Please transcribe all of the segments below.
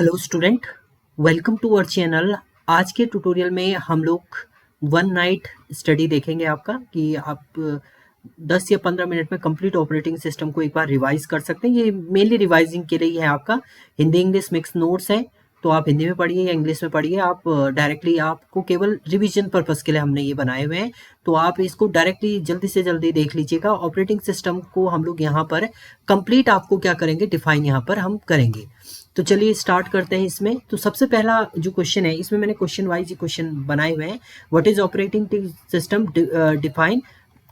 Hello student, welcome to our channel. आज के tutorial में हम लोग वन नाइट स्टडी देखेंगे आपका कि आप 10 या 15 मिनट में कंप्लीट ऑपरेटिंग सिस्टम को एक बार रिवाइज कर सकते हैं। ये मेनली रिवाइजिंग के लिए है आपका। हिंदी इंग्लिश मिक्स नोट्स है, तो आप हिंदी में पढ़िए या इंग्लिश में पढ़िए। आप डायरेक्टली आपको केवल रिवीजन पर्पस के लिए हमने ये बनाए हुए हैं, तो आप इसको डायरेक्टली जल्दी से जल्दी देख लीजिएगा। ऑपरेटिंग सिस्टम को हम लोग यहाँ पर कंप्लीट आपको क्या करेंगे, डिफाइन यहाँ पर हम करेंगे। तो चलिए स्टार्ट करते हैं इसमें। तो सबसे पहला जो क्वेश्चन है, इसमें मैंने क्वेश्चन वाइज क्वेश्चन बनाए हुए हैं। What is operating system, define,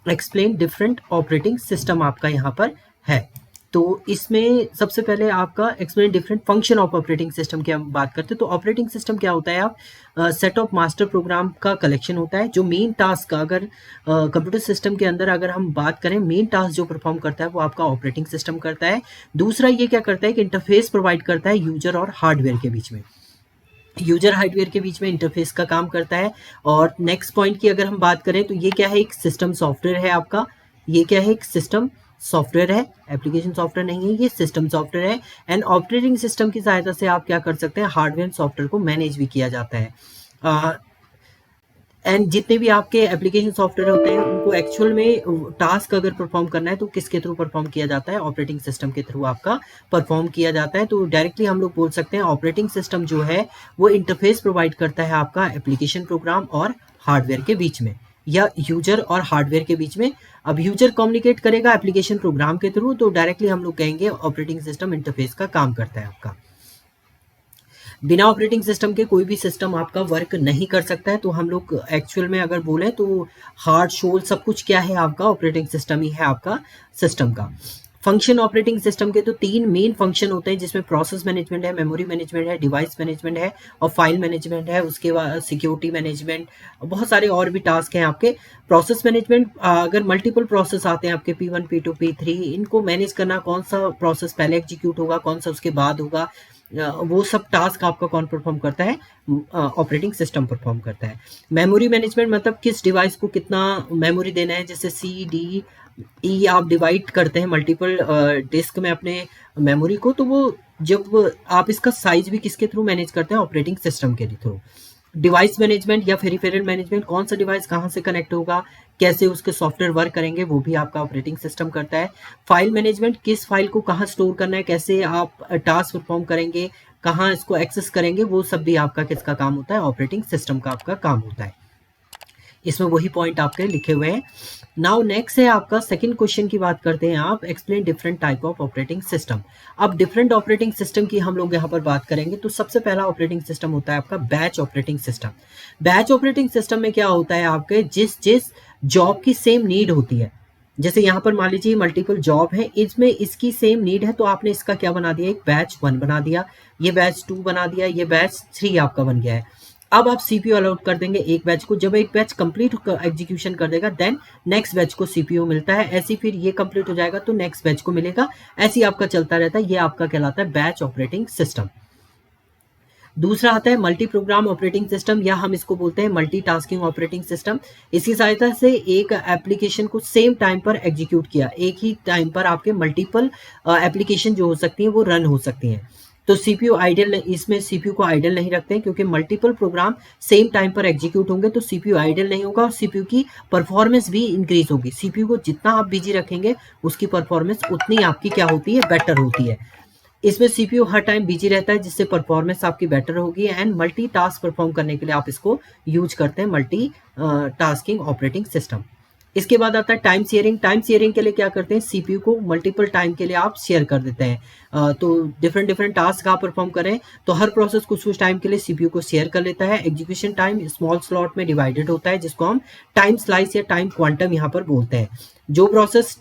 explain different operating system आपका यहाँ पर है। तो इसमें सबसे पहले आपका explain different function of operating system की हम बात करते हैं। तो ऑपरेटिंग सिस्टम क्या होता है, आप सेट ऑफ मास्टर प्रोग्राम का कलेक्शन होता है। जो मेन टास्क का, अगर कंप्यूटर सिस्टम के अंदर अगर हम बात करें, मेन टास्क जो परफॉर्म करता है वो आपका ऑपरेटिंग सिस्टम करता है। दूसरा ये क्या करता है कि इंटरफेस प्रोवाइड करता है यूजर और हार्डवेयर के बीच में। यूजर हार्डवेयर के बीच में इंटरफेस का काम करता है। और नेक्स्ट पॉइंट की अगर हम बात करें तो ये क्या है, एक सिस्टम सॉफ्टवेयर है आपका। ये क्या है, एक सिस्टम सॉफ्टवेयर है, एप्लीकेशन सॉफ्टवेयर नहीं है, ये सिस्टम सॉफ्टवेयर है। एंड ऑपरेटिंग सिस्टम की सहायता से आप क्या कर सकते हैं, हार्डवेयर सॉफ्टवेयर को मैनेज भी किया जाता है। एंड जितने भी आपके एप्लीकेशन सॉफ्टवेयर होते हैं उनको एक्चुअल में टास्क अगर परफॉर्म करना है तो किसके थ्रू परफॉर्म किया जाता है, ऑपरेटिंग सिस्टम के थ्रू आपका परफॉर्म किया जाता है। तो डायरेक्टली हम लोग बोल सकते हैं ऑपरेटिंग सिस्टम जो है वो इंटरफेस प्रोवाइड करता है आपका एप्लीकेशन प्रोग्राम और हार्डवेयर के बीच में, या यूजर और हार्डवेयर के बीच में। अब यूजर कम्युनिकेट करेगा एप्लीकेशन प्रोग्राम के थ्रू, तो डायरेक्टली हम लोग कहेंगे ऑपरेटिंग सिस्टम इंटरफेस का काम करता है आपका। बिना ऑपरेटिंग सिस्टम के कोई भी सिस्टम आपका वर्क नहीं कर सकता है। तो हम लोग एक्चुअल में अगर बोलें तो हार्ड सोल सब कुछ क्या है आपका, ऑपरेटिंग सिस्टम ही है आपका सिस्टम का। फंक्शन ऑपरेटिंग सिस्टम के तो 3 मेन फंक्शन होते हैं, जिसमें प्रोसेस मैनेजमेंट है, मेमोरी मैनेजमेंट है, डिवाइस मैनेजमेंट है और फाइल मैनेजमेंट है। उसके बाद सिक्योरिटी मैनेजमेंट, बहुत सारे और भी टास्क हैं आपके। प्रोसेस मैनेजमेंट, अगर मल्टीपल प्रोसेस आते हैं आपके P1 P2 P3, इनको मैनेज करना, कौन सा प्रोसेस पहले एग्जीक्यूट होगा, कौन सा उसके बाद होगा, वो सब टास्क आपका कौन परफॉर्म करता है, ऑपरेटिंग सिस्टम परफॉर्म करता है। मेमोरी मैनेजमेंट मतलब किस डिवाइस को कितना मेमोरी देना है, जैसे C, D, E आप डिवाइड करते हैं मल्टीपल डिस्क में अपने मेमोरी को, तो वो जब आप इसका साइज भी किसके थ्रू मैनेज करते हैं, ऑपरेटिंग सिस्टम के थ्रू। डिवाइस मैनेजमेंट या फेरिफेरल मैनेजमेंट, कौन सा डिवाइस कहाँ से कनेक्ट होगा, कैसे उसके सॉफ्टवेयर वर्क करेंगे, वो भी आपका ऑपरेटिंग सिस्टम करता है। फाइल मैनेजमेंट, किस फाइल को कहाँ स्टोर करना है, कैसे आप टास्क परफॉर्म करेंगे, कहाँ इसको एक्सेस करेंगे, वो सब भी आपका किसका काम होता है, ऑपरेटिंग सिस्टम का आपका काम होता है। इसमें वही पॉइंट आपके लिखे हुए हैं। नाउ नेक्स्ट है आपका सेकंड क्वेश्चन की बात करते हैं आप, explain different type of operating system. अब डिफरेंट ऑपरेटिंग सिस्टम की हम लोग यहाँ पर बात करेंगे। तो सबसे पहला ऑपरेटिंग सिस्टम होता है आपका batch operating system. Batch operating system में क्या होता है, आपके जिस जिस जॉब की सेम नीड होती है, जैसे यहाँ पर मान लीजिए मल्टीपल जॉब है, इसमें इसकी सेम नीड है, तो आपने इसका क्या बना दिया, एक बैच 1 बना दिया, ये बैच 2 बना दिया, ये बैच 3 आपका बन गया है। अब आप सीपीयू अलॉट कर देंगे एक बैच को। जब एक बैच कंप्लीट एग्जीक्यूशन कर देगा, देन नेक्स्ट बैच को सीपीयू मिलता है। ऐसे फिर ये कंप्लीट हो जाएगा तो नेक्स्ट बैच को मिलेगा, ऐसे ही आपका चलता रहता है। ये आपका कहलाता है बैच ऑपरेटिंग सिस्टम। दूसरा आता है मल्टी प्रोग्राम ऑपरेटिंग सिस्टम, या हम इसको बोलते हैं मल्टीटास्किंग ऑपरेटिंग सिस्टम। इसकी सहायता से एक एप्लीकेशन को सेम टाइम पर एग्जीक्यूट किया, एक ही टाइम पर आपके मल्टीपल एप्लीकेशन जो हो सकती हैं वो रन हो सकती हैं। तो सीपीयू आइडल, इसमें सीपीयू को आइडल नहीं रखते हैं, क्योंकि मल्टीपल प्रोग्राम सेम टाइम पर एग्जीक्यूट होंगे तो सीपीयू आइडल नहीं होगा और सीपीयू की परफॉर्मेंस भी इंक्रीज होगी। सीपीयू को जितना आप बिजी रखेंगे उसकी परफॉर्मेंस उतनी आपकी क्या होती है, बेटर होती है। इसमें सीपीयू हर टाइम बिजी रहता है, जिससे परफॉर्मेंस आपकी बेटर होगी। एंड मल्टी टास्क परफॉर्म करने के लिए आप इसको यूज करते हैं, मल्टी टास्किंग ऑपरेटिंग सिस्टम। इसके बाद आता है टाइम शेयरिंग। टाइम शेयरिंग के लिए क्या करते हैं, सीपीयू को मल्टीपल टाइम के लिए आप शेयर कर देते हैं। तो डिफरेंट टास्क आप परफॉर्म करें तो हर प्रोसेस कुछ टाइम के लिए सीपीयू को शेयर कर लेता है। एग्जीक्यूशन टाइम स्मॉल स्लॉट में डिवाइडेड होता है, जिसको हम टाइम स्लाइस या टाइम क्वांटम यहाँ पर बोलते हैं। जो प्रोसेस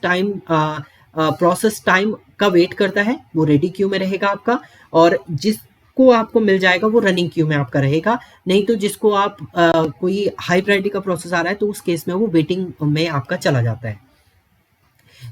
टाइम का वेट करता है वो रेडी क्यू में रहेगा आपका, और जिसको आपको मिल जाएगा वो रनिंग क्यू में आपका रहेगा। नहीं तो जिसको आप कोई हाई प्रायोरिटी का प्रोसेस आ रहा है तो उस केस में वो वेटिंग में आपका चला जाता है।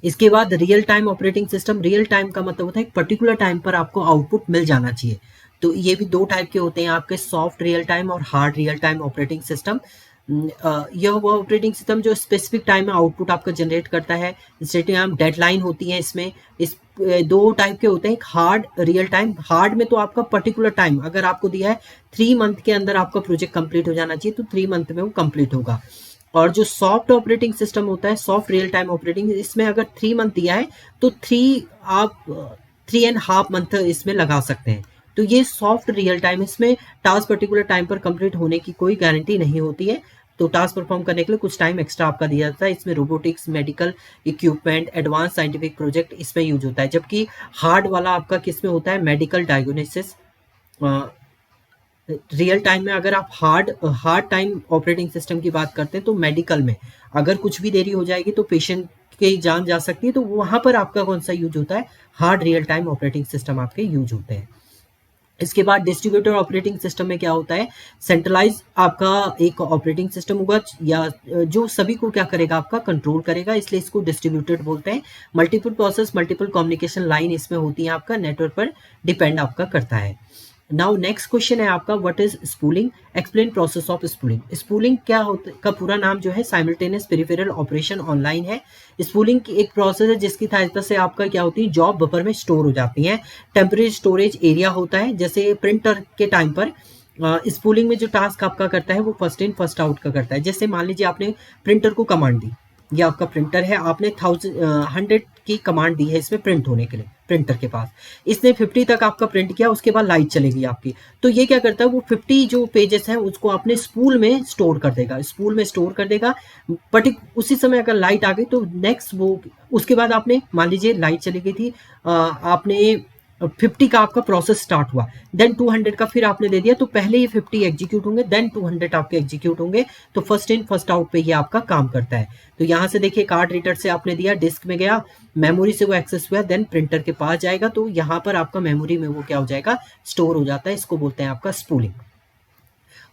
इसके बाद real time operating system. Real time का मतलब होता है एक पर्टिकुलर टाइम पर आपको आउटपुट मिल जाना चाहिए। तो ये भी 2 टाइप के होते हैं आपके, सॉफ्ट रियल टाइम और hard real time operating system. यह वो ऑपरेटिंग सिस्टम जो स्पेसिफिक टाइम में आउटपुट आपका जनरेट करता है। स्टेटिंग डेडलाइन होती है इसमें। इस दो टाइप के होते हैं, एक हार्ड, रियल टाइम। हार्ड में तो आपका पर्टिकुलर टाइम, अगर आपको दिया है 3 मंथ के अंदर आपका प्रोजेक्ट कंप्लीट हो जाना चाहिए, तो 3 मंथ में वो कंप्लीट होगा। और जो सॉफ्ट ऑपरेटिंग सिस्टम होता है, सॉफ्ट रियल टाइम ऑपरेटिंग, इसमें अगर 3 मंथ दिया है तो 3.5 मंथ इसमें लगा सकते हैं। तो ये सॉफ्ट रियल टाइम, इसमें टास्क पर्टिकुलर टाइम पर कंप्लीट होने की कोई गारंटी नहीं होती है, तो टास्क परफॉर्म करने के लिए कुछ टाइम एक्स्ट्रा आपका दिया जाता है। इसमें robotics, medical equipment, advance scientific project इसमें यूज होता है। जबकि हार्ड वाला आपका किस में होता है, मेडिकल डायग्नोसिस। रियल टाइम में अगर आप हार्ड टाइम ऑपरेटिंग सिस्टम की बात करते हैं तो मेडिकल में अगर कुछ भी देरी हो जाएगी तो पेशेंट की जान जा सकती है, तो वहां पर आपका कौन सा यूज होता है, hard real time operating system आपके यूज होते हैं। इसके बाद डिस्ट्रीब्यूटर ऑपरेटिंग सिस्टम में क्या होता है, सेंट्रलाइज आपका एक ऑपरेटिंग सिस्टम होगा या जो सभी को क्या करेगा, आपका कंट्रोल करेगा, इसलिए इसको डिस्ट्रीब्यूटेड बोलते हैं। Multiple process, multiple communication line इसमें होती है, आपका नेटवर्क पर डिपेंड आपका करता है। नाउ नेक्स्ट क्वेश्चन है आपका, what is spooling, explain process of spooling. Spooling क्या होता का पूरा नाम जो है साइमल्टेनियस पेरिफेरल ऑपरेशन ऑनलाइन है। स्पूलिंग की एक प्रोसेस है जिसकी सहायता से आपका क्या होती है, जॉब बफर में स्टोर हो जाती है। टेम्परेरी स्टोरेज एरिया होता है, जैसे प्रिंटर के टाइम पर स्पूलिंग में जो टास्क आपका करता है वो फर्स्ट इन फर्स्ट आउट का करता है। जैसे मान लीजिए आपने प्रिंटर को कमांड दी, ये आपका प्रिंटर है, आपने 100 की कमांड दी है इसमें प्रिंट होने के लिए, प्रिंटर के पास इसने 50 तक आपका प्रिंट किया, उसके बाद लाइट चलेगी आपकी, तो ये क्या करता है, वो 50 जो पेजेस हैं उसको अपने स्पूल में स्टोर कर देगा, स्पूल में स्टोर कर देगा। उसी समय अगर लाइट आ गई तो नेक्स्ट वो, उसके बाद आपने मान लीजिए लाइट चली गई थी, आपने 50 का आपका प्रोसेस स्टार्ट हुआ, देन 200 का फिर आपने दे दिया, तो पहले ये 50 एग्जीक्यूट होंगे, देन 200 आपके एग्जीक्यूट होंगे, तो फर्स्ट इन फर्स्ट आउट पे ये आपका काम करता है। तो यहाँ से देखिए कार्ड रीडर से आपने दिया, डिस्क में गया, मेमोरी से वो एक्सेस हुआ, देन प्रिंटर के पास जाएगा, तो यहाँ पर आपका मेमोरी में वो क्या हो जाएगा, स्टोर हो जाता है, इसको बोलते हैं आपका spooling.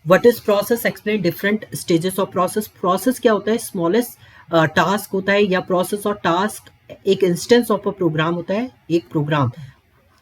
What is process, explain different stages of process. Process क्या होता है, स्मॉलेस्ट टास्क होता है, या प्रोसेस और टास्क एक इंस्टेंस ऑफ अ प्रोग्राम होता है, एक प्रोग्राम।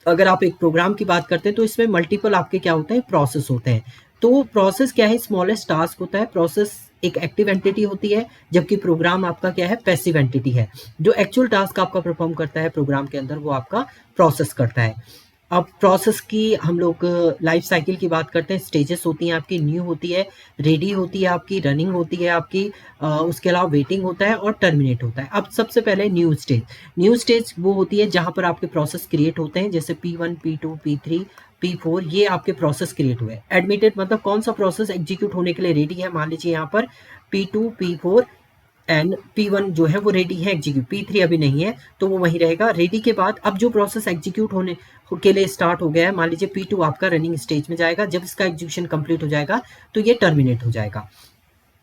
अगर आप एक प्रोग्राम की बात करते हैं तो इसमें मल्टीपल आपके क्या होते हैं, प्रोसेस होते हैं। तो प्रोसेस क्या है, स्मॉलेस्ट टास्क होता है, प्रोसेस एक एक्टिव एंटिटी होती है, जबकि प्रोग्राम आपका क्या है, पैसिव एंटिटी है। जो एक्चुअल टास्क आपका परफॉर्म करता है प्रोग्राम के अंदर वो आपका प्रोसेस करता है। अब प्रोसेस की हम लोग लाइफ साइकिल की बात करते हैं, स्टेजेस होती हैं आपकी, न्यू होती है, रेडी होती है आपकी, रनिंग होती है आपकी, उसके अलावा वेटिंग होता है और टर्मिनेट होता है। अब सबसे पहले न्यू स्टेज। न्यू स्टेज वो होती है जहां पर आपके प्रोसेस क्रिएट होते हैं, जैसे P1, P2, P3, P4, ये आपके प्रोसेस क्रिएट हुए। एडमिटेड मतलब कौन सा प्रोसेस एग्जीक्यूट होने के लिए रेडी है, मान लीजिए यहाँ पर P2, P4 एंड P1 जो है वो रेडी है एग्जीक्यूट, P3 अभी नहीं है तो वो वहीं रहेगा। रेडी के बाद अब जो प्रोसेस एग्जीक्यूट होने के लिए स्टार्ट हो गया है, मान लीजिए P2 आपका रनिंग स्टेज में जाएगा, जब इसका एग्जीक्यूशन कंप्लीट हो जाएगा तो ये टर्मिनेट हो जाएगा।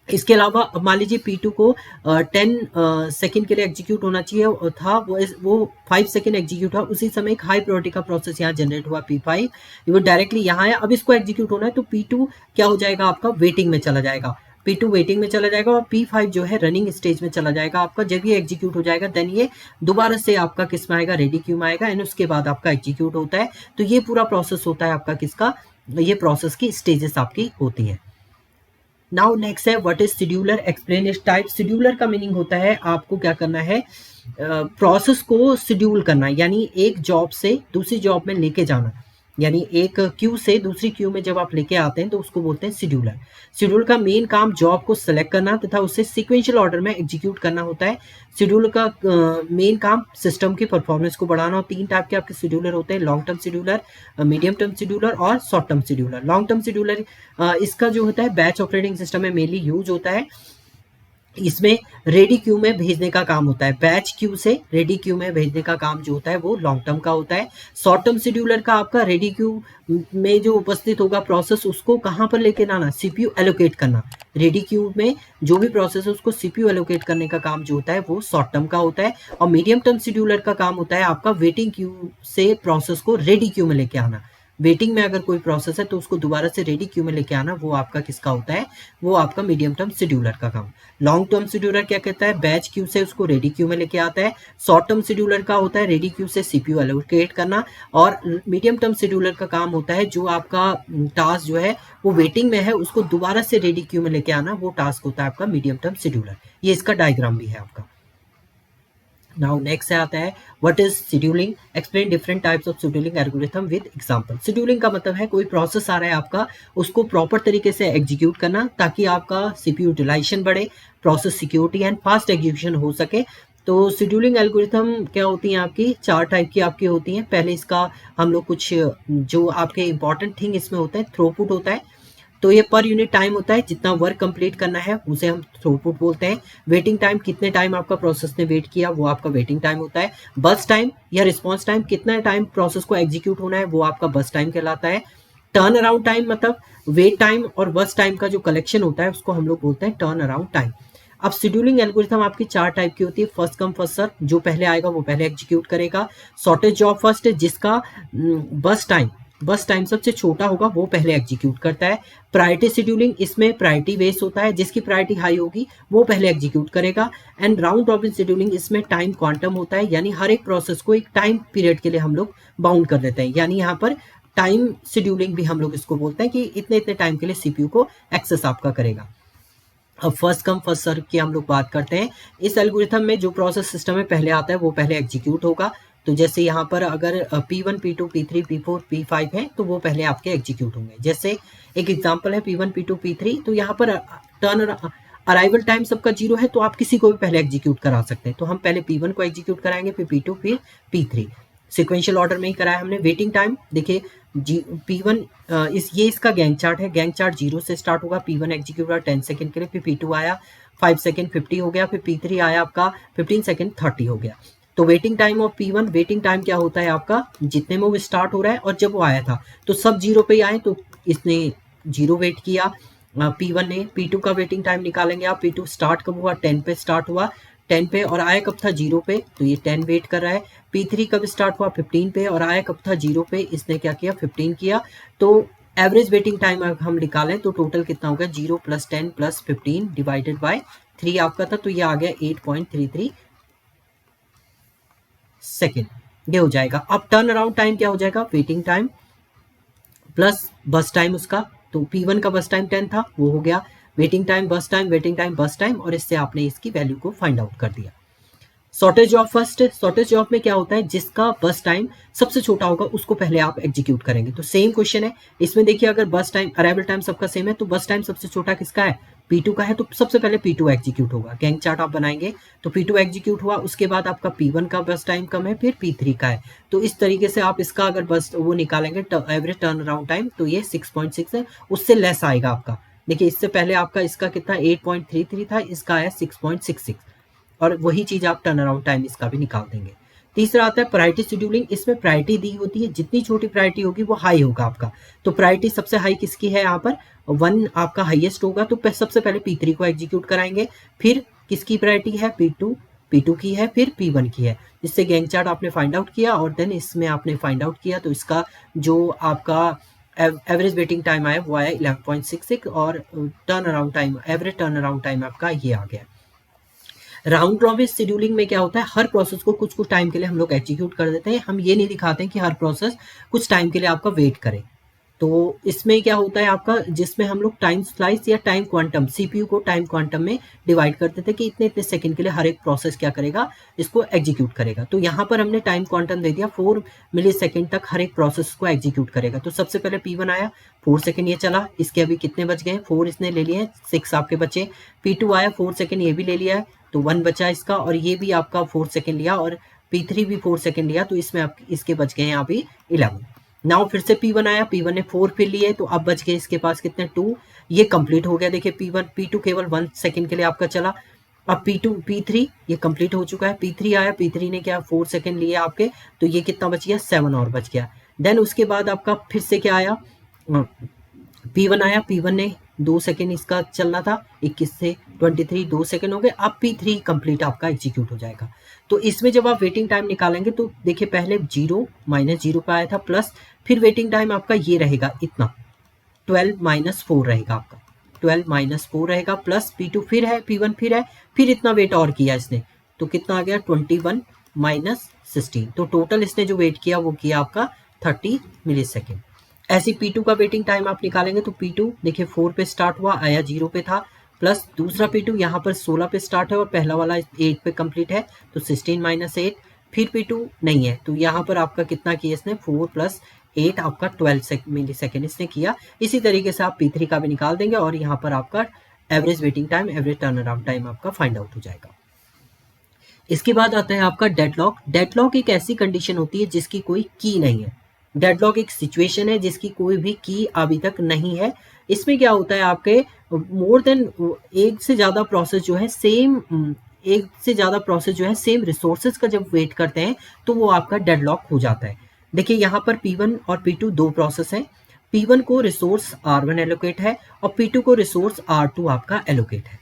इसके अलावा अब मान लीजिए P2 को 10 सेकेंड के लिए एग्जीक्यूट होना चाहिए था, वो 5 सेकेंड एग्जीक्यूट हुआ, उसी समय एक हाई प्रायोरिटी का प्रोसेस यहाँ जनरेट हुआ P5, वो डायरेक्टली यहाँ है, अब इसको एग्जीक्यूट होना है तो P2 क्या हो जाएगा, आपका वेटिंग में चला जाएगा, P2 वेटिंग में चला जाएगा और P5 जो है रनिंग स्टेज में चला जाएगा आपका। जब ये एग्जीक्यूट हो जाएगा देन ये दोबारा से आपका किस में आएगा, रेडी क्यू में आएगा, एंड उसके बाद आपका एग्जीक्यूट होता है। तो ये पूरा प्रोसेस होता है आपका किसका, ये प्रोसेस की स्टेजेस आपकी होती है। नाउ नेक्स्ट है what is scheduler, explain it's type. Scheduler का मीनिंग होता है आपको क्या करना है, प्रोसेस को शेड्यूल करना, यानी एक जॉब से दूसरी जॉब में लेके जाना, यानी एक क्यू से दूसरी क्यू में जब आप लेके आते हैं तो उसको बोलते हैं शेड्यूलर। शेड्यूल का मेन काम जॉब को सेलेक्ट करना तथा उसे सीक्वेंशियल ऑर्डर में एग्जीक्यूट करना होता है। शेड्यूल का मेन काम सिस्टम की परफॉर्मेंस को बढ़ाना, और 3 टाइप के आपके शेड्यूलर होते हैं, long term scheduler, medium term scheduler और short term scheduler. Long term scheduler इसका जो होता है बैच ऑपरेटिंग सिस्टम में मेनली यूज होता है, इसमें रेडी क्यू में भेजने का काम होता है, बैच क्यू से रेडी क्यू में भेजने का काम जो होता है वो लॉन्ग टर्म का होता है। शॉर्ट टर्म शेड्यूलर का आपका रेडी क्यू में जो उपस्थित होगा प्रोसेस उसको कहाँ पर लेके आना, सीपीयू एलोकेट करना। रेडी क्यू में जो भी प्रोसेस है उसको सीपीयू एलोकेट करने का काम जो होता है वो शॉर्ट टर्म का होता है। और मीडियम टर्म शेड्यूलर का काम होता है आपका वेटिंग क्यू से प्रोसेस को रेडी क्यू में लेके आना। वेटिंग में अगर कोई प्रोसेस है तो उसको दोबारा से रेडी क्यू में लेके आना, वो आपका किसका होता है, वो आपका मीडियम टर्म शेड्यूलर का काम। लॉन्ग टर्म शेड्यूलर क्या कहता है, बैच क्यू से उसको रेडी क्यू में लेके आता है। शॉर्ट टर्म शेड्यूलर का होता है रेडी क्यू से सीपीयू एलोकेट करना, और मीडियम टर्म शेड्यूलर का काम होता है जो आपका टास्क जो है वो वेटिंग में है उसको दोबारा से रेडी क्यू में लेके आना, वो टास्क होता है आपका मीडियम टर्म शेड्यूलर। ये इसका डायग्राम भी है आपका। नाउ नेक्स्ट आता है what is scheduling, explain different types of scheduling algorithm with example. Scheduling का मतलब है कोई प्रोसेस आ रहा है आपका, उसको प्रॉपर तरीके से एग्जीक्यूट करना ताकि आपका सीपीयू यूटिलाइजेशन बढ़े, process security and fast execution हो सके। तो शेड्यूलिंग एल्गोरिथम क्या होती हैं आपकी, 4 टाइप की आपकी होती हैं। पहले इसका हम लोग कुछ जो आपके इंपॉर्टेंट थिंग इसमें होता है, थ्रूपुट होता है, तो ये पर यूनिट टाइम होता है, जितना वर्क कंप्लीट करना है उसे हम थ्रूपुट बोलते हैं। वेटिंग टाइम, कितने टाइम आपका प्रोसेस ने वेट किया, वो आपका वेटिंग टाइम होता है। बस टाइम या रिस्पॉन्स टाइम, कितना टाइम प्रोसेस को एग्जीक्यूट होना है, वो आपका बस टाइम कहलाता है। टर्न अराउंड टाइम मतलब वेट टाइम और बस टाइम का जो कलेक्शन होता है उसको हम लोग बोलते हैं टर्न अराउंड टाइम। अब शेड्यूलिंग एल्गोरिथम आपकी 4 टाइप की होती है। फर्स्ट कम फर्स्ट सर्व, जो पहले आएगा वो पहले एग्जीक्यूट करेगा। शॉर्टेज जॉब फर्स्ट है, जिसका बस टाइम सबसे छोटा होगा वो पहले एग्जीक्यूट करता है। प्रायोरिटी शेड्यूलिंग, इसमें प्रायोरिटी बेस होता है, जिसकी प्रायोरिटी हाई होगी वो पहले एग्जीक्यूट करेगा। एंड राउंड रॉबिन शेड्यूलिंग, इसमें टाइम क्वांटम होता है, यानी हर एक प्रोसेस को एक टाइम पीरियड के लिए हम लोग बाउंड कर देते हैं, यानी यहाँ पर टाइम शेड्यूलिंग भी हम लोग इसको बोलते हैं कि इतने इतने टाइम के लिए सीपीयू को एक्सेस आपका करेगा। अब फर्स्ट कम फर्स्ट सर्व की हम लोग बात करते हैं। इस एल्गोरिथम में जो प्रोसेस सिस्टम में पहले आता है वो पहले एग्जीक्यूट होगा। तो जैसे यहाँ पर अगर P1, P2, P3, P4, P5 है तो वो पहले आपके एग्जीक्यूट होंगे। जैसे एक एग्जांपल है P1, P2, P3, तो यहाँ पर टर्न अराइवल टाइम सबका 0 है, तो आप किसी को भी पहले एग्जीक्यूट करा सकते हैं। तो हम पहले P1 को एग्जीक्यूट कराएंगे, फिर P2, फिर P3, सिक्वेंशियल ऑर्डर में ही कराया हमने। वेटिंग टाइम देखिए, P1 इसका गैंग चार्ट है, गैंग चार्ट 0 से स्टार्ट होगा। P1 एग्जीक्यूट हुआ 10 सेकंड के लिए, फिर P2 आया 5 सेकंड 50 हो गया, फिर P3 आया आपका 15 सेकंड 30 हो गया। तो waiting time of P1, waiting time क्या होता है आपका, जितने में वो स्टार्ट हो रहा है और जब वो आया था तो सब 0 पे ही आए, तो इसने 0 वेट किया P1 ने। P2 का वेटिंग टाइम निकालेंगे आप, P2 स्टार्ट कब हुआ, 10 पे स्टार्ट हुआ, 10 पे और आया कब था 0 पे, तो ये 10 वेट कर रहा है। P3 कब स्टार्ट हुआ, 15 पे और आया कब था 0 पे, इसने क्या किया 15 किया। तो एवरेज वेटिंग टाइम हम निकालें तो टोटल कितना हो गया, 0 + 10 + 15 डिवाइडेड बाय 3 आपका था, तो ये आ गया 8.33 सेकेंड, ये हो जाएगा। अब टर्न अराउंड टाइम क्या हो जाएगा, वेटिंग टाइम प्लस बस टाइम उसका, तो P1 का बस टाइम 10 था, वो हो गया वेटिंग टाइम बस टाइम, वेटिंग टाइम बस टाइम, और इससे आपने इसकी वैल्यू को फाइंड आउट कर दिया। Shortage job first, shortage job में क्या होता है, जिसका बस टाइम सबसे छोटा होगा उसको पहले आप एग्जीक्यूट करेंगे। तो सेम क्वेश्चन है, इसमें देखिए अगर बस टाइम अराइवल टाइम सबका सेम है तो बस टाइम सबसे छोटा किसका है, P2 का है, तो सबसे पहले P2 एग्जीक्यूट होगा। गैंग चार्ट आप बनाएंगे तो P2 एग्जीक्यूट हुआ, उसके बाद आपका P1 का बस टाइम कम है, फिर P3 का है। तो इस तरीके से आप इसका अगर बस वो निकालेंगे एवरेज टर्न अराउंड टाइम, तो ये 6.6 है, उससे लेस आएगा आपका। देखिए इससे पहले आपका इसका कितना 8.33 था, इसका है 6.66, और वही चीज आप टर्न अराउंड टाइम इसका भी निकाल देंगे। तीसरा आता है प्रायोरिटी शेड्यूलिंग, इसमें प्रायोरिटी दी होती है, जितनी छोटी प्रायोरिटी होगी वो हाई होगा आपका। तो प्रायोरिटी सबसे हाई किसकी है, यहाँ पर 1 आपका हाईएस्ट होगा, तो सबसे पहले P3 को एग्जीक्यूट कराएंगे, फिर किसकी प्रायोरिटी है P2 की है, फिर P1 की है। इससे गैंग चार्ट आपने फाइंड आउट किया और देन इसमें आपने फाइंड आउट किया, तो इसका जो आपका एवरेज वेटिंग टाइम आया वो आया 11.66, और turn around time, average turn around time आपका ये आ गया। राउंड रॉबिन शेड्यूलिंग में क्या होता है, हर प्रोसेस को कुछ कुछ टाइम के लिए हम लोग एग्जीक्यूट कर देते हैं, हम ये नहीं दिखाते हैं कि हर प्रोसेस कुछ टाइम के लिए आपका वेट करे। तो इसमें क्या होता है आपका, जिसमें हम लोग टाइम स्लाइस या टाइम क्वांटम, सीपीयू को टाइम क्वांटम में डिवाइड करते थे कि इतने इतने सेकंड के लिए हर एक प्रोसेस क्या करेगा, इसको एग्जीक्यूट करेगा। तो यहाँ पर हमने टाइम क्वांटम दे दिया, 4 मिली सेकेंड तक हर एक प्रोसेस को एग्जीक्यूट करेगा। तो सबसे पहले P1 आया, 4 सेकंड ये चला, इसके अभी कितने बच गए, 4 इसने ले लिए, 6 आपके बचे। P2 आया 4 सेकंड, ये भी ले लिया है, तो 1 बचा इसका, और ये भी आपका 4 सेकंड लिया, और P3 भी 4 सेकंड लिया, तो इसमें आप इसके बच गए यहाँ पे 11। नाउ फिर से P1 आया, P1 ने 4 फिर लिए, तो अब बच गए इसके पास कितने 2, ये कंप्लीट हो गया। देखिए P2 केवल 1 सेकंड के लिए आपका चला। अब P3 ये कंप्लीट हो चुका है। P3 आया, P3 ने क्या 4 सेकंड लिए आपके, तो ये कितना बच गया 7 और बच गया। देन उसके बाद आपका फिर से क्या आया, P1 आया, P1 ने 2 सेकंड इसका चलना था, 21 से 23 2 सेकंड हो गए। अब P3 कंप्लीट आपका एग्जीक्यूट हो जाएगा। तो इसमें जब आप वेटिंग टाइम निकालेंगे तो देखिए पहले 0 -0 पे आया था, प्लस फिर वेटिंग टाइम आपका ये रहेगा इतना, 12 - 4 रहेगा आपका, 12 - 4 रहेगा, प्लस P2 फिर है, P1 फिर है, फिर इतना वेट और किया इसने, तो कितना आ गया 21 - 16। तो टोटल इसने जो वेट किया वो किया आपका 30 मिली सेकेंड। ऐसे P2 का वेटिंग टाइम आप निकालेंगे तो P2 देखिए 4 पे स्टार्ट हुआ, आया 0 पे था, प्लस दूसरा P2 यहाँ पर 16 पे स्टार्ट है और पहला वाला 8 पे कंप्लीट है, तो 16 माइनस 8, फिर P2 नहीं है, तो यहाँ पर आपका कितना किया इसने 4 प्लस 8 आपका 12 मिली सेकेंड इसने किया। इसी तरीके से आप P3 का भी निकाल देंगे और यहाँ पर आपका average waiting time, average turn around time आपका फाइंड आउट हो जाएगा। इसके बाद आता है आपका डेडलॉक। डेडलॉक एक ऐसी कंडीशन होती है जिसकी कोई की नहीं है। डेडलॉक एक सिचुएशन है जिसकी कोई भी की अभी तक नहीं है। इसमें क्या होता है, आपके मोर देन एक से ज़्यादा प्रोसेस जो है सेम रिसोर्सेज का जब वेट करते हैं तो वो आपका डेडलॉक हो जाता है। देखिए यहाँ पर P1 और P2 दो प्रोसेस हैं। P1 को रिसोर्स R1 एलोकेट है और P2 को रिसोर्स R2 आपका एलोकेट है।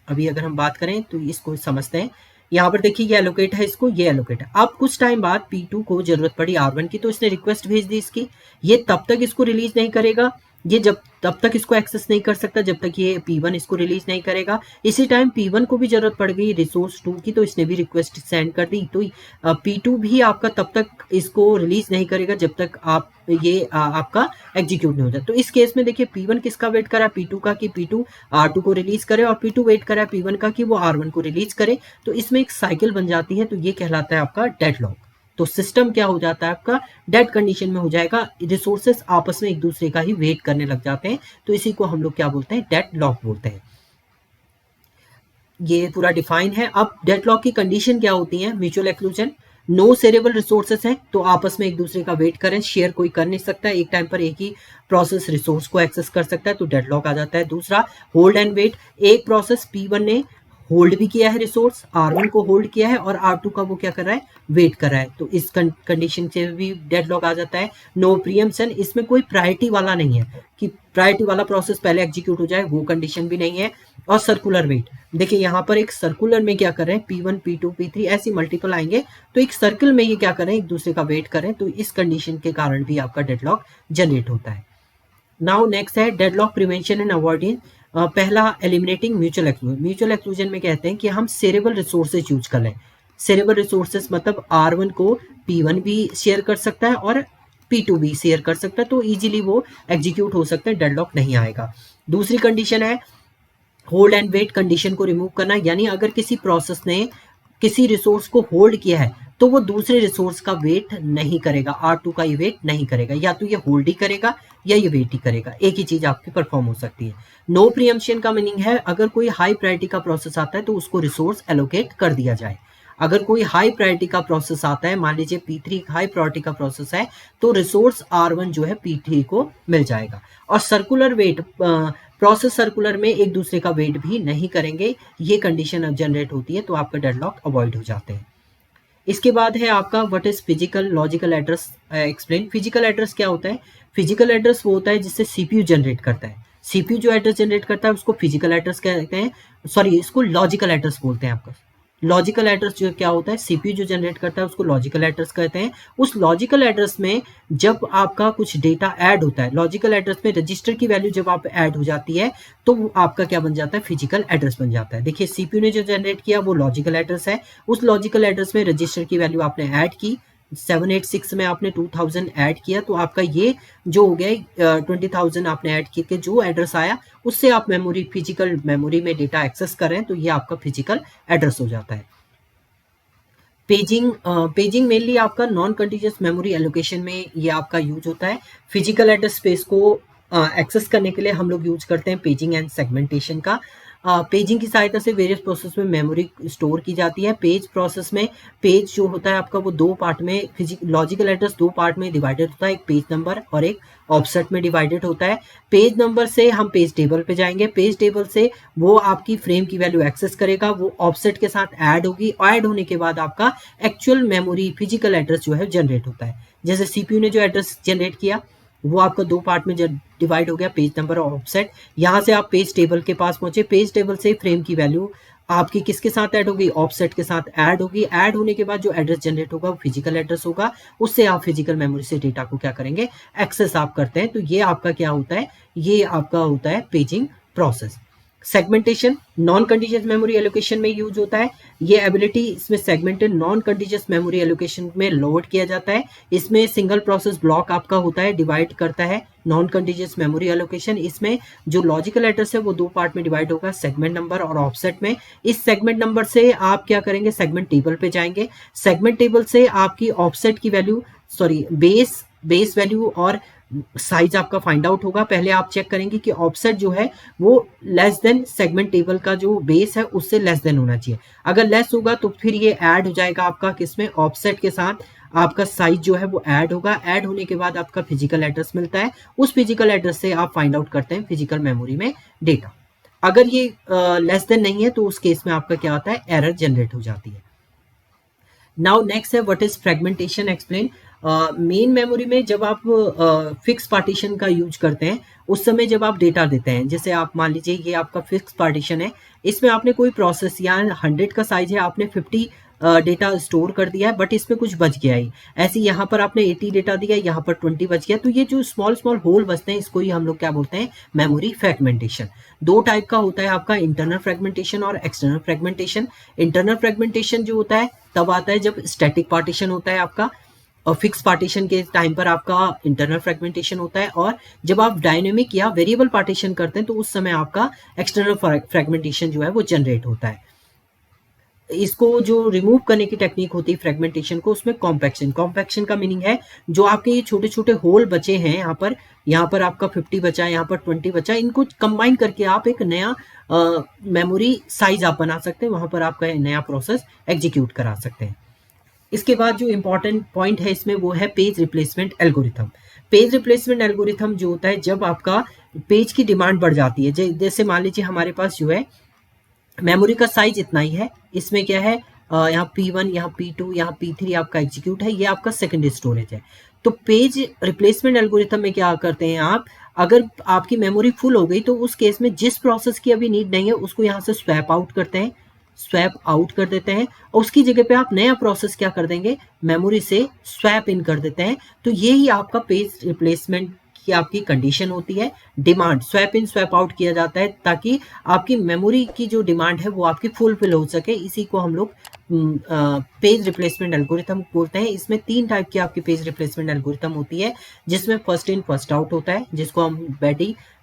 अभी अगर हम बात करें तो इसको समझते हैं। यहाँ पर देखिए ये एलोकेट है, इसको ये एलोकेट है। अब कुछ टाइम बाद P2 को जरूरत पड़ी R1 की, तो इसने रिक्वेस्ट भेज दी इसकी। ये तब तक इसको रिलीज नहीं करेगा, ये जब तब तक इसको एक्सेस नहीं कर सकता जब तक ये P1 इसको रिलीज नहीं करेगा। इसी टाइम P1 को भी जरूरत पड़ गई रिसोर्स 2 की, तो इसने भी रिक्वेस्ट सेंड कर दी। तो P2 भी आपका तब तक इसको रिलीज नहीं करेगा जब तक आप आपका एग्जीक्यूट नहीं हो जाए। तो इस केस में देखिए P1 किसका वेट करा, P2 का, कि P2 R2 को रिलीज करे, और P2 वेट करा P1 का कि वो R1 को रिलीज करे। तो इसमें एक साइकिल बन जाती है, तो ये कहलाता है आपका डेडलॉक। तो सिस्टम क्या हो जाता है आपका डेड कंडीशन में हो जाएगा, रिसोर्सेस आपस में एक दूसरे का ही वेट करने लग जाते हैं। तो इसी को हम लोग क्या बोलते हैं, डेडलॉक बोलते हैं। ये पूरा डिफाइन है। अब डेडलॉक की कंडीशन क्या होती है, mutual exclusion, no shareable resources हैं तो आपस में एक दूसरे का वेट करें, शेयर कोई कर नहीं सकता, एक टाइम पर एक ही प्रोसेस रिसोर्स को एक्सेस कर सकता है, तो डेडलॉक आ जाता है। दूसरा होल्ड एंड वेट, एक प्रोसेस P1 ने होल्ड भी किया है रिसोर्स, R1 को होल्ड किया है और R2 का वो क्या कर रहा है, वेट कर रहा है, तो इस कंडीशन से भी डेडलॉक आ जाता है। नो प्रीएम्पशन, इसमें कोई प्रायोरिटी वाला नहीं है कि प्रायोरिटी वाला प्रोसेस पहले एग्जीक्यूट हो जाए, वो कंडीशन भी नहीं है। और सर्कुलर वेट, देखिए यहाँ पर एक सर्कुलर में क्या कर रहे हैं, P1 P2 P3 ऐसी मल्टीपल आएंगे, तो एक सर्कल में ये क्या करें, एक दूसरे का वेट करें, तो इस कंडीशन के कारण भी आपका डेडलॉक जनरेट होता है। नाउ नेक्स्ट है डेडलॉक प्रिवेंशन एंड अवॉइडेंस। पहला eliminating mutual exclusion. Mutual exclusion में कहते हैं कि हम शेयरेबल रिसोर्सेज यूज कर लें। शेयरेबल रिसोर्सेज मतलब R1 को P1 भी शेयर कर सकता है और P2 भी शेयर कर सकता है, तो इजीली वो एग्जीक्यूट हो सकते हैं, डेडलॉक नहीं आएगा। दूसरी कंडीशन है होल्ड एंड वेट कंडीशन को रिमूव करना, यानी अगर किसी प्रोसेस ने किसी रिसोर्स को होल्ड किया है तो वो दूसरे रिसोर्स का वेट नहीं करेगा, R2 का ये वेट नहीं करेगा, या तो ये होल्ड ही करेगा या ये वेट ही करेगा, एक ही चीज आपकी परफॉर्म हो सकती है। नो प्रीएम्पशन का मीनिंग है अगर कोई हाई प्रायोरिटी का प्रोसेस आता है तो उसको रिसोर्स एलोकेट कर दिया जाए। अगर कोई हाई प्रायोरिटी का प्रोसेस आता है, मान लीजिए P3 हाई प्रायोरिटी का प्रोसेस है, तो रिसोर्स R1 जो है P3 को मिल जाएगा। और सर्कुलर वेट, प्रोसेस सर्कुलर में एक दूसरे का वेट भी नहीं करेंगे, ये कंडीशन अब जनरेट होती है, तो आपका डेडलॉक अवॉइड हो जाते हैं। इसके बाद है आपका what is physical logical address explain. Physical address क्या होता है, फिजिकल एड्रेस वो होता है जिससे सीपीयू जनरेट करता है। सीपीयू जो एड्रेस जनरेट करता है उसको फिजिकल एड्रेस कहते हैं, सॉरी इसको लॉजिकल एड्रेस बोलते हैं आपका। लॉजिकल एड्रेस जो क्या होता है, सीपीयू जो जनरेट करता है उसको लॉजिकल एड्रेस कहते हैं। उस लॉजिकल एड्रेस में जब आपका कुछ डेटा ऐड होता है, लॉजिकल एड्रेस में रजिस्टर की वैल्यू जब आप ऐड हो जाती है तो वो आपका क्या बन जाता है, फिजिकल एड्रेस बन जाता है। देखिए सीपीयू ने जो जनरेट किया वो लॉजिकल एड्रेस है, उस लॉजिकल एड्रेस में रजिस्टर की वैल्यू आपने ऐड की, 786 में आपने 2000 ऐड किया, तो आपका ये जो हो गया 20,000 आपने ऐड करके जो एड्रेस आया उससे आप मेमोरी, फिजिकल मेमोरी में डेटा एक्सेस कर रहे हैं, तो ये आपका फिजिकल एड्रेस हो जाता है। पेजिंग मेनली आपका नॉन कंटीन्यूअस मेमोरी एलोकेशन में ये आपका यूज होता है। फिजिकल एड्रेस स्पेस को एक्सेस करने के लिए हम लोग यूज करते हैं पेजिंग एंड सेगमेंटेशन का। पेजिंग की सहायता से वेरियस प्रोसेस में मेमोरी स्टोर की जाती है। पेज प्रोसेस में पेज जो होता है आपका वो दो पार्ट में, लॉजिकल एड्रेस दो पार्ट में डिवाइडेड होता है, एक पेज नंबर और एक ऑफसेट में डिवाइडेड होता है। पेज नंबर से हम पेज टेबल पे जाएंगे, पेज टेबल से वो आपकी फ्रेम की वैल्यू एक्सेस करेगा, वो ऑफसेट के साथ ऐड होगी, ऐड होने के बाद आपका एक्चुअल मेमोरी फिजिकल एड्रेस जो है जनरेट होता है। जैसे सीपीयू ने जो एड्रेस जनरेट किया वो आपका दो पार्ट में डिवाइड हो गया, पेज नंबर और ऑफसेट। यहाँ से आप पेज टेबल के पास पहुंचे, पेज टेबल से फ्रेम की वैल्यू आपकी किसके साथ ऐड होगी, ऑफसेट के साथ ऐड होगी। ऐड होने के बाद जो एड्रेस जनरेट होगा वो फिजिकल एड्रेस होगा, उससे आप फिजिकल मेमोरी से डेटा को क्या करेंगे, एक्सेस आप करते हैं। तो ये आपका क्या होता है, ये आपका होता है paging process. Segmentation non contiguous memory allocation में यूज होता है। ये एबिलिटी इसमें segmented non contiguous memory allocation में लोड किया जाता है। इसमें सिंगल प्रोसेस ब्लॉक आपका होता है, डिवाइड करता है नॉन कंटीजियस मेमोरी एलोकेशन। इसमें जो लॉजिकल एड्रेस है वो दो पार्ट में डिवाइड होगा, सेगमेंट नंबर और ऑफसेट में। इस सेगमेंट नंबर से आप क्या करेंगे, सेगमेंट टेबल पे जाएंगे। सेगमेंट टेबल से आपकी ऑफसेट की वैल्यू, सॉरी बेस वैल्यू और साइज आपका फाइंड आउट होगा। पहले आप चेक करेंगे कि ऑफसेट जो है वो लेस देन सेगमेंट टेबल का जो बेस है उससे लेस देन होना चाहिए। अगर लेस होगा तो फिर ये ऐड हो जाएगा आपका किसमें, ऑफसेट के साथ आपका साइज जो है वो ऐड होगा। ऐड होने के बाद आपका फिजिकल एड्रेस मिलता है, उस फिजिकल एड्रेस से आप फाइंड आउट करते हैं फिजिकल मेमोरी में डेटा। अगर ये लेस देन नहीं है तो उस केस में आपका क्या होता है, एरर जनरेट हो जाती है। नाउ नेक्स्ट है what is fragmentation, explain. Main memory में जब आप फिक्स पार्टीशन का यूज करते हैं उस समय जब आप डेटा देते हैं, जैसे आप मान लीजिए ये आपका फिक्स पार्टीशन है, इसमें आपने कोई प्रोसेस या 100 का साइज है, आपने 50 डेटा स्टोर कर दिया है बट इसमें कुछ बच गया ही। ऐसे यहाँ पर आपने 80 डेटा दिया, यहाँ पर 20 बच गया, तो ये जो स्मॉल स्मॉल होल बचते हैं इसको ही हम लोग क्या बोलते हैं, मेमोरी फ्रेगमेंटेशन। दो टाइप का होता है आपका, इंटरनल फ्रेगमेंटेशन और एक्सटर्नल फ्रेगमेंटेशन। इंटरनल फ्रेगमेंटेशन जो होता है तब आता है जब स्टैटिक पार्टीशन होता है आपका, और फिक्स पार्टीशन के टाइम पर आपका इंटरनल फ्रेगमेंटेशन होता है। और जब आप डायनेमिक या वेरिएबल पार्टीशन करते हैं तो उस समय आपका एक्सटर्नल फ्रेगमेंटेशन जो है वो जनरेट होता है। इसको जो रिमूव करने की टेक्निक होती है फ्रेगमेंटेशन को, उसमें कॉम्पैक्शन। कॉम्पैक्शन का मीनिंग है जो आपके ये छोटे छोटे होल बचे हैं, यहाँ पर आपका 50 बचा है, यहाँ पर 20 बचा है, इनको कंबाइन करके आप एक नया मेमोरी साइज आप बना सकते हैं, वहां पर आपका नया प्रोसेस एग्जीक्यूट करा सकते हैं। इसके बाद जो इंपॉर्टेंट पॉइंट है इसमें वो है page replacement algorithm. Page replacement algorithm जो होता है जब आपका पेज की डिमांड बढ़ जाती है, जैसे मान लीजिए हमारे पास जो है मेमोरी का साइज इतना ही है, इसमें क्या है, यहाँ P1, यहाँ P2, यहाँ P3 आपका एग्जीक्यूट है, ये आपका सेकेंडरी स्टोरेज है। तो पेज रिप्लेसमेंट एल्गोरिथम में क्या करते हैं आप, अगर आपकी मेमोरी फुल हो गई तो उस केस में जिस प्रोसेस की अभी नीड नहीं है उसको यहाँ से स्वैप आउट करते हैं, स्वैप आउट कर देते हैं, और उसकी जगह पे आप नया प्रोसेस क्या कर देंगे, मेमोरी से स्वैप इन कर देते हैं। तो ये ही आपका पेज रिप्लेसमेंट की आपकी कंडीशन होती है। Demand swap in swap out किया जाता है ताकि आपकी मेमोरी की जो डिमांड है वो आपकी फुलफिल हो सके। इसी को हम लोग पेज रिप्लेसमेंट एल्गोरिथम बोलते हैं। इसमें 3 टाइप की आपकी पेज रिप्लेसमेंट एल्गोरिथम होती है, जिसमें फर्स्ट इन फर्स्ट आउट होता है, जिसको हम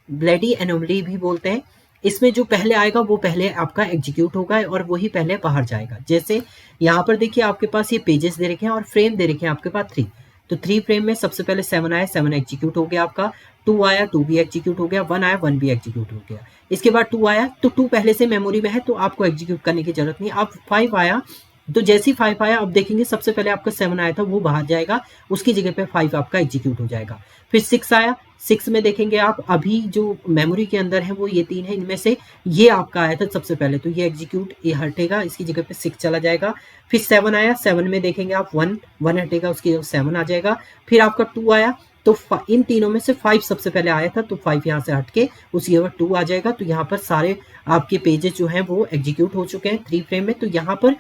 ब्लेडी एनोमली भी बोलते हैं। इसमें जो पहले आएगा वो पहले आपका एग्जीक्यूट होगा और वही पहले बाहर जाएगा। जैसे यहाँ पर देखिए आपके पास ये पेजेस दे रखे हैं और फ्रेम दे रखे हैं आपके पास 3, तो 3 फ्रेम में सबसे पहले 7 आया, 7 एग्जीक्यूट हो गया आपका, 2 आया, 2 भी एग्जीक्यूट हो गया, 1 आया, 1 भी एग्जीक्यूट हो गया। इसके बाद 2 आया तो 2 पहले से मेमोरी में है तो आपको एग्जीक्यूट करने की जरूरत नहीं। अब 5 आया तो जैसे ही 5 आया अब देखेंगे सबसे पहले आपका 7 आया था वो बाहर जाएगा, उसकी जगह पे 5 आपका एग्जीक्यूट हो जाएगा। फिर 6 आया, 6 में देखेंगे आप अभी जो मेमोरी के अंदर है वो ये 3 है, इनमें से ये आपका आया था सबसे पहले तो ये एग्जीक्यूट, ये हटेगा, इसकी जगह पे 6 चला जाएगा। फिर 7 आया, 7 में देखेंगे आप 1 हटेगा, उसकी जगह 7 आ जाएगा। फिर आपका 2 आया तो इन तीनों में से 5 सबसे पहले आया था तो 5 यहाँ से हटके उसकी जगह 2 आ जाएगा। तो यहाँ पर सारे आपके पेजेस जो हैं वो एग्जीक्यूट हो चुके हैं 3 फ्रेम में। तो यहाँ पर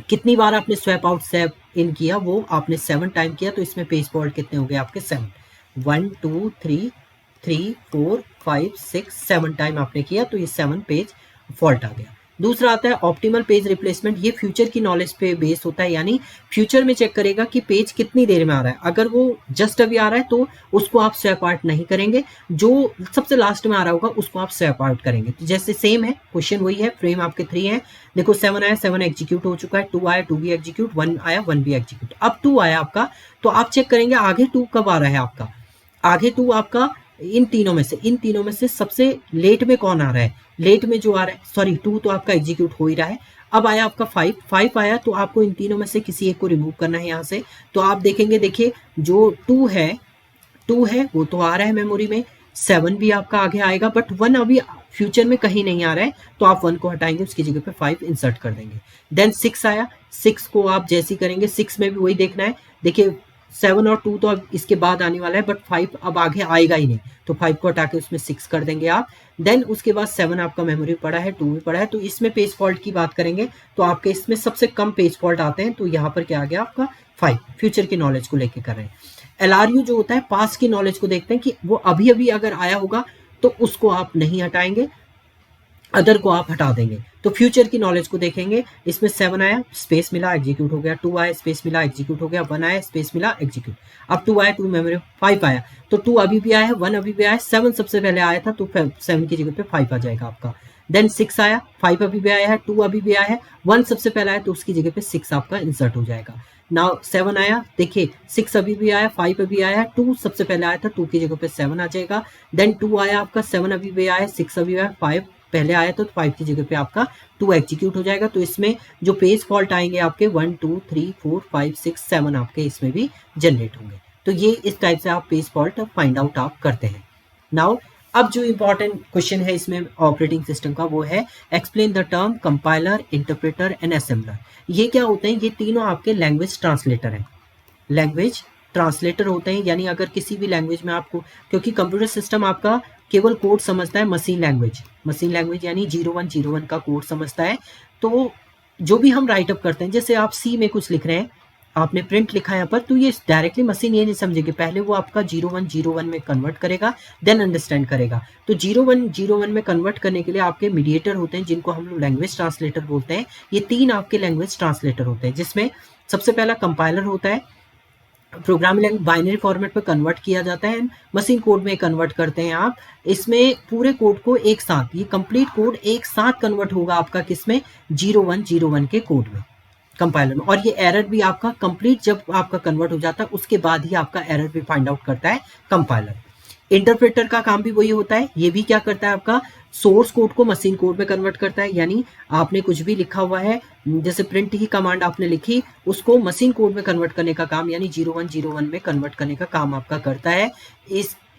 कितनी बार आपने स्वैप आउट स्वैप इन किया, वो आपने 7 टाइम किया, तो इसमें पेज फॉल्ट कितने हो गए आपके 7, 1 2 3 3 4 5 6 7 टाइम आपने किया तो ये 7 पेज फॉल्ट आ गया। दूसरा आता है ऑप्टिमल पेज रिप्लेसमेंट। ये फ्यूचर की नॉलेज पे बेस होता है, यानी फ्यूचर में चेक करेगा कि पेज कितनी देर में आ रहा है। अगर वो जस्ट अभी आ रहा है तो उसको आप स्वैप आउट नहीं करेंगे, जो सबसे लास्ट में आ रहा होगा उसको आप स्वैप आउट करेंगे। तो जैसे सेम है, क्वेश्चन वही है, फ्रेम आपके 3 है, देखो 7 आया, 7 एग्जीक्यूट हो चुका है, 2 आया, 2 भी एग्जीक्यूट, 1 आया, 1 भी एग्जीक्यूट। अब 2 आया आपका तो आप चेक करेंगे आगे 2 कब आ रहा है आपका, आगे 2 आपका इन तीनों में से सबसे लेट में कौन आ रहा है, लेट में जो आ रहा है, सॉरी 2 तो आपका एग्जीक्यूट हो ही रहा है। अब आया आपका 5 आया तो आपको इन तीनों में से किसी एक को रिमूव करना है यहाँ से। तो आप देखेंगे, देखिए जो 2 है वो तो आ रहा है मेमोरी में, 7 भी आपका आगे आएगा, बट 1 अभी फ्यूचर में कहीं नहीं आ रहा है तो आप 1 को हटाएंगे, उसकी जगह पे 5 इंसर्ट कर देंगे। देन 6 आया, 6 को आप जैसे करेंगे, 6 में भी वही देखना है, देखिए 7 और 2 तो अब इसके बाद आने वाला है, बट 5 अब आगे आएगा ही नहीं, तो 5 को हटा के उसमें 6 कर देंगे आप। देन उसके बाद 7 आपका मेमोरी पड़ा है, 2 भी पड़ा है, तो इसमें पेज फॉल्ट की बात करेंगे तो आपके इसमें सबसे कम पेज फॉल्ट आते हैं, तो यहाँ पर क्या आ गया आपका 5, फ्यूचर की नॉलेज को लेके कर रहे हैं। LRU जो होता है पास्ट की नॉलेज को देखते हैं कि वो अभी अभी अगर आया होगा तो उसको आप नहीं हटाएंगे, अदर को आप हटा देंगे। तो फ्यूचर की नॉलेज को देखेंगे, इसमें 7 आया, स्पेस मिला, एग्जीक्यूट हो गया, 2 आया, स्पेस मिला, एग्जीक्यूट हो गया, 1 आया, स्पेस मिला, एग्जीक्यूट। अब 2 आया, 2 मेमोरी, 5 आया, तो 2 अभी भी आया है, 1 अभी भी आया है, 7 सबसे पहले आया था, तो 7 की जगह पे 5 आ जाएगा आपका। देन 6 आया, 5 अभी भी आया है, 2 अभी भी आया है, 1 सबसे पहले आया, तो उसकी जगह पे 6 आपका इंसर्ट हो जाएगा। नाउ 7 आया, देखिए 6 अभी भी आया, 5 अभी आया है, 2 सबसे पहले आया था, 2 की जगह पे 7 आ जाएगा। देन 2 आया आपका, 7 अभी भी आया है, 6 अभी आया, 5 पहले आया तो 5 की जगह पे आपका 2 एग्जीक्यूट हो जाएगा। तो इसमें जो पेज फॉल्ट आएंगे आपके 1 2 3 4 5 6 7 आपके इसमें भी जनरेट होंगे। तो ये इस टाइप से आप पेज फॉल्ट फाइंड आउट आप करते हैं। नाउ अब जो इंपॉर्टेंट क्वेश्चन है इसमें ऑपरेटिंग सिस्टम का, वो है explain the term compiler, interpreter and assembler. ये क्या होते हैं? ये तीनों आपके लैंग्वेज ट्रांसलेटर हैं। लैंग्वेज ट्रांसलेटर होते हैं, यानी अगर किसी भी लैंग्वेज में आपको, क्योंकि कंप्यूटर सिस्टम आपका केवल कोड समझता है, मशीन लैंग्वेज यानी 0101 का कोड समझता है। तो जो भी हम राइटअप करते हैं, जैसे आप सी में कुछ लिख रहे हैं, आपने प्रिंट लिखा है यहाँ पर, तो ये डायरेक्टली मशीन ये नहीं समझेगी, पहले वो आपका 0101 में कन्वर्ट करेगा, देन अंडरस्टैंड करेगा। तो 0101 में कन्वर्ट करने के लिए आपके मीडिएटर होते हैं, जिनको हम लोग लैंग्वेज ट्रांसलेटर बोलते हैं। ये 3 आपके लैंग्वेज ट्रांसलेटर होते हैं, जिसमें सबसे पहला कंपाइलर होता है, प्रोग्रामिंग लैंग्वेज बाइनरी फॉर्मेट में कन्वर्ट किया जाता है, मशीन कोड में कन्वर्ट करते हैं आप। इसमें पूरे कोड को एक साथ, ये कंप्लीट कोड एक साथ कन्वर्ट होगा आपका किसमें? 0101 के कोड में, कंपाइलर में। और ये एरर भी आपका कंप्लीट जब आपका कन्वर्ट हो जाता है, उसके बाद ही आपका एरर भी फाइंड आउट करता है कंपाइलर। इंटरप्रेटर का काम भी वही होता है, ये भी क्या करता है आपका? सोर्स कोड को मशीन कोड में कन्वर्ट करता है, यानी आपने कुछ भी लिखा हुआ है, जैसे प्रिंट ही कमांड आपने लिखी, उसको मशीन कोड में कन्वर्ट करने का काम, यानी 0101 में कन्वर्ट करने का काम आपका करता है।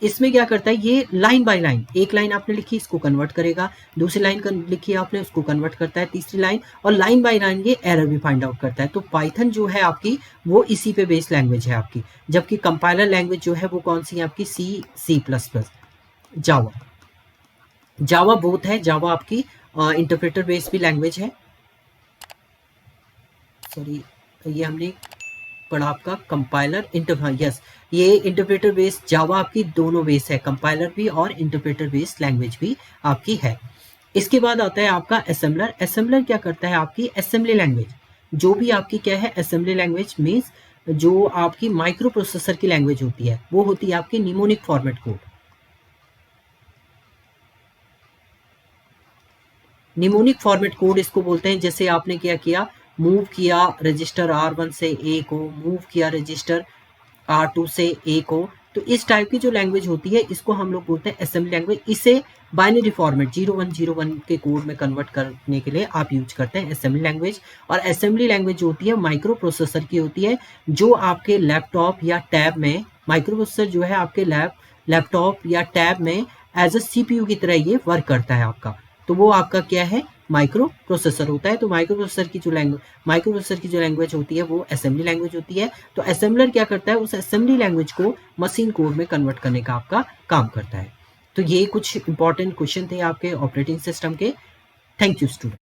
इसमें क्या करता है? ये लाइन बाय लाइन, एक लाइन आपने लिखी, इसको कन्वर्ट करेगा, दूसरी लाइन लिखी आपने, उसको कन्वर्ट करता है, तीसरी लाइन, और लाइन बाय लाइन ये एरर भी फाइंड आउट करता है। तो पाइथन जो है आपकी, वो इसी पे बेस्ड लैंग्वेज है आपकी। जबकि कंपाइलर लैंग्वेज जो है वो कौन सी है आपकी? C++, जावा बोथ है। जावा आपकी इंटरप्रेटर बेस्ड भी लैंग्वेज है। सॉरी, ये हमने पढ़ा आपका कंपाइलर यस, ये इंटरप्रेटर बेस्ड जावा आपकी दोनों बेस है, कंपाइलर भी और इंटरप्रेटर बेस्ड लैंग्वेज भी आपकी है। इसके बाद आता है आपका असेंबलर। असेंबलर क्या करता है? आपकी असेंबली लैंग्वेज, जो भी आपकी क्या है, असेंबली लैंग्वेज मीन्स जो आपकी माइक्रो प्रोसेसर की लैंग्वेज होती है, वो होती है आपकी mnemonic format code. Mnemonic format code इसको बोलते हैं। जैसे आपने क्या किया, मूव किया रजिस्टर R1 से A को, मूव किया रजिस्टर R2 से A को, तो इस टाइप की जो लैंग्वेज होती है, इसको हम लोग बोलते हैं असेंबली लैंग्वेज। इसे बाइनरी फॉर्मेट 0101 के कोड में कन्वर्ट करने के लिए आप यूज करते हैं असेंबली लैंग्वेज। और असेंबली लैंग्वेज जो होती है माइक्रो प्रोसेसर की होती है, जो आपके लैपटॉप या टैब में, माइक्रो प्रोसेसर जो है आपके लैपटॉप या टैब में एज अ CPU की तरह ये वर्क करता है आपका। तो वो आपका क्या है? माइक्रो प्रोसेसर होता है। तो माइक्रो प्रोसेसर की जो लैंग्वेज होती है वो असेंबली लैंग्वेज होती है। तो असेंबलर क्या करता है? उस असेंबली लैंग्वेज को मशीन कोड में कन्वर्ट करने का आपका काम करता है। तो ये कुछ इंपॉर्टेंट क्वेश्चन थे आपके ऑपरेटिंग सिस्टम के। Thank you student.